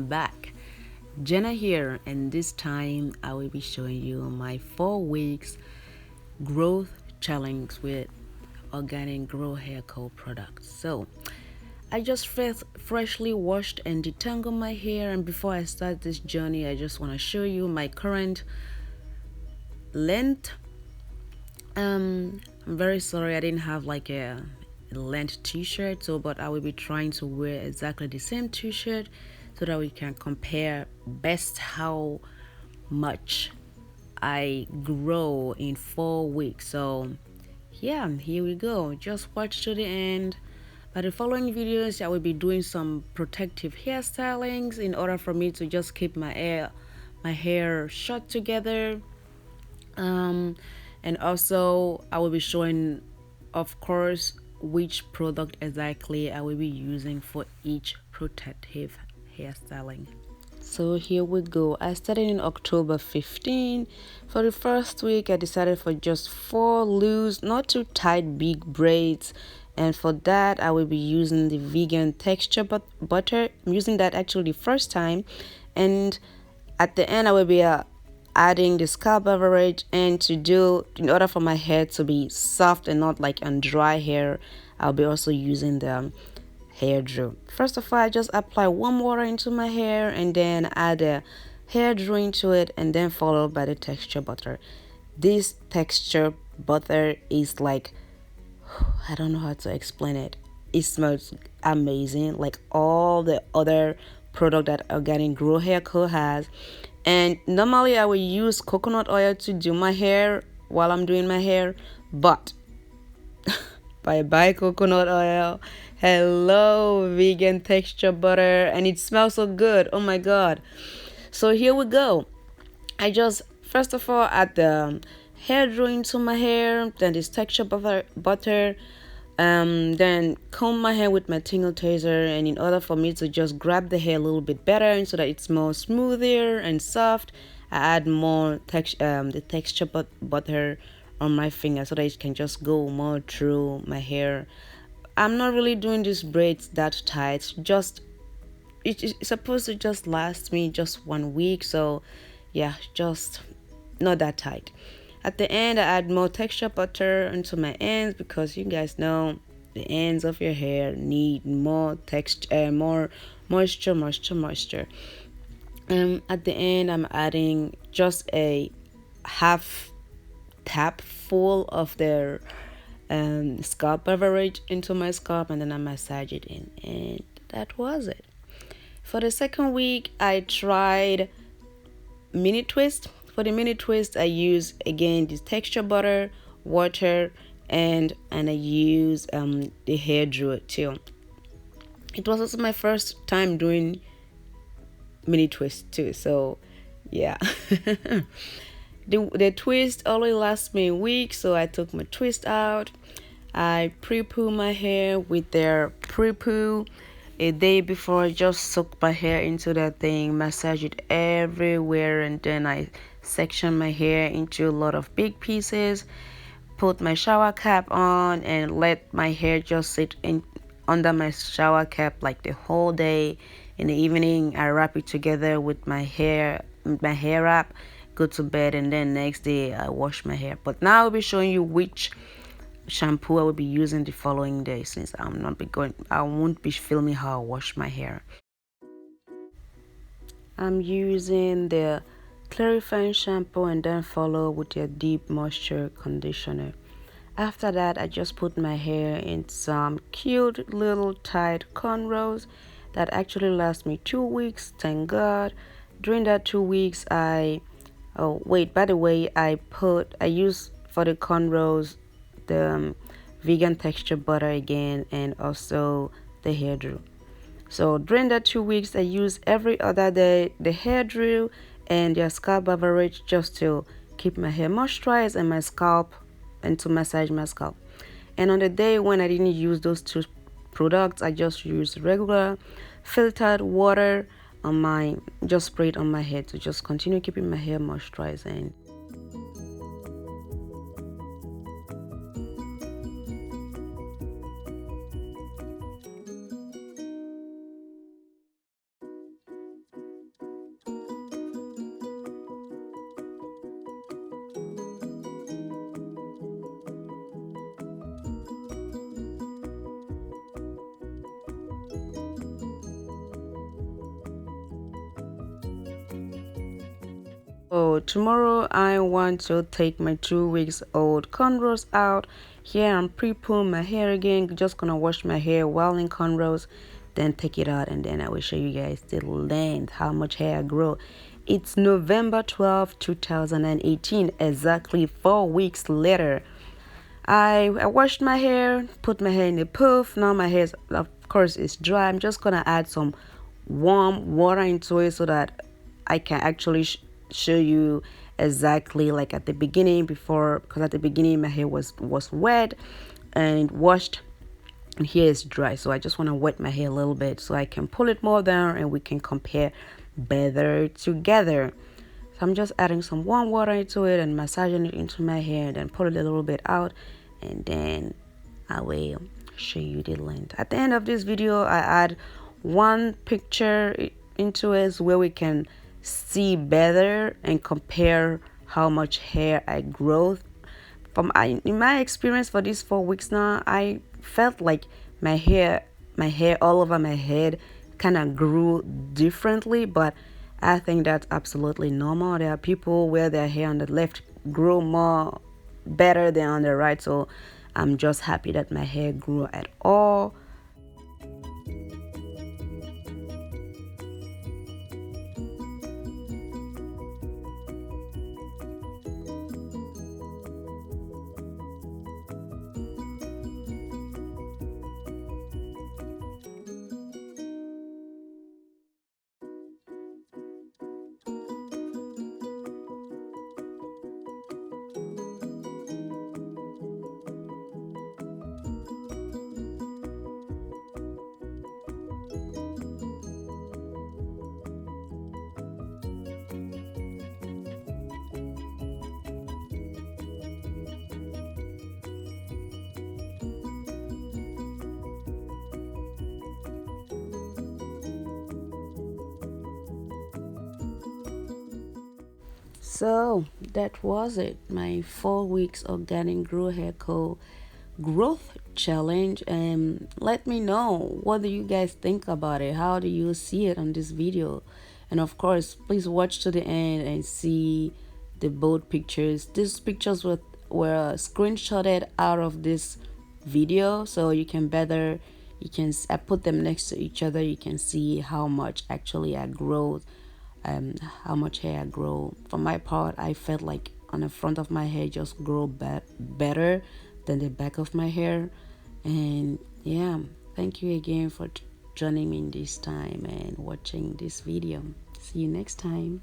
back. Jenna here, and this time I will be showing you my 4 weeks growth challenge with OrganiGrowHairCo products. So I just freshly washed and detangled my hair, and before I start this journey, I just want to show you my current length. I'm very sorry I didn't have like a length t-shirt, but I will be trying to wear exactly the same t-shirt so that we can compare best how much I grow in 4 weeks. So yeah, here we go. Just watch to the end. By the following videos, I will be doing some protective hairstylings in order for me to just keep my hair short together. And also I will be showing, of course, which product exactly I will be using for each protective hairstyling. So here we go. I started in October 15. For the first week, I decided for just 4 loose, not too tight, big braids. And for that, I will be using the vegan texture butter. I'm using that actually the first time. And at the end, I will be adding the scalp beverage. And in order for my hair to be soft and not like on dry hair, I'll be also using the hair drew. First of all, I just apply warm water into my hair and then add a hair drew into it, and then followed by the texture butter. This texture butter is like, I don't know how to explain it. It smells amazing, like all the other product that OrganiGrowHairCo has. And normally I will use coconut oil to do my hair while I'm doing my hair, but bye bye coconut oil. Hello vegan texture butter, and it smells so good. Oh my god. So here we go. I just first of all add the hair drew into my hair, then this texture butter, then comb my hair with my tingle taser, and in order for me to just grab the hair a little bit better and so that it's more smoother and soft, I add more the texture butter on my finger so that it can just go more through my hair. I'm not really doing these braids that tight. It's supposed to just last me just 1 week, so yeah, just not that tight. At the end, I add more texture butter into my ends because you guys know the ends of your hair need more texture, more moisture. At the end, I'm adding just a half tap full of their scalp beverage into my scalp, and then I massage it in, and that was it. For the second week, I tried mini twist. For the mini twist, I use again this texture butter, water, and I use the hair drew too. It was also my first time doing mini twist too, so yeah. The twist only lasts me a week, so I took my twist out. I pre-poo my hair with their Prepoo a day before. I just soak my hair into that thing, massage it everywhere, and then I section my hair into a lot of big pieces, put my shower cap on, and let my hair just sit in under my shower cap like the whole day. In the evening, I wrap it together with my hair wrap, go to bed, and then next day I wash my hair. But now I'll be showing you which shampoo I will be using the following day, since I won't be filming how I wash my hair. I'm using the clarifying shampoo and then follow with your deep moisture conditioner. After that, I just put my hair in some cute little tight cornrows that actually last me 2 weeks, thank god. During that 2 weeks, oh wait, by the way, I use for the cornrows the vegan texture butter again, and also the hair drew. So during that 2 weeks, I use every other day the hair drew and the scalp beverage just to keep my hair moisturized and my scalp, and to massage my scalp. And on the day when I didn't use those two products, I just used regular filtered water on just spray it on my head to just continue keeping my hair moisturized. And So tomorrow I want to take my 2 weeks old cornrows out. Here I'm pre-pooing my hair again. Just gonna wash my hair while in cornrows, then take it out, and then I will show you guys the length, how much hair I grow. It's November 12th, 2018, exactly 4 weeks later. I washed my hair, put my hair in a poof. Now my hair, of course, is dry. I'm just gonna add some warm water into it so that I can actually show you exactly like at the beginning before, because at the beginning my hair was wet and washed, and here it's dry. So I just want to wet my hair a little bit so I can pull it more down and we can compare better together. So I'm just adding some warm water into it and massaging it into my hair, and then pull it a little bit out, and then I will show you the length. At the end of this video, I add one picture into it where we can see better and compare how much hair I grow. In my experience for these 4 weeks now, I felt like my hair all over my head kind of grew differently, but I think that's absolutely normal. There are people where their hair on the left grow more better than on the right, so I'm just happy that my hair grew at all. So that was it, my 4 weeks OrganiGrowHairCo growth challenge. And let me know, what do you guys think about it? How do you see it on this video? And of course, please watch to the end and see the both pictures. These pictures were screenshotted out of this video, so you can better, I put them next to each other. You can see how much actually I grow, how much hair I grow. For my part, I felt like on the front of my hair just grow better than the back of my hair. And yeah, thank you again for joining me in this time and watching this video. See you next time.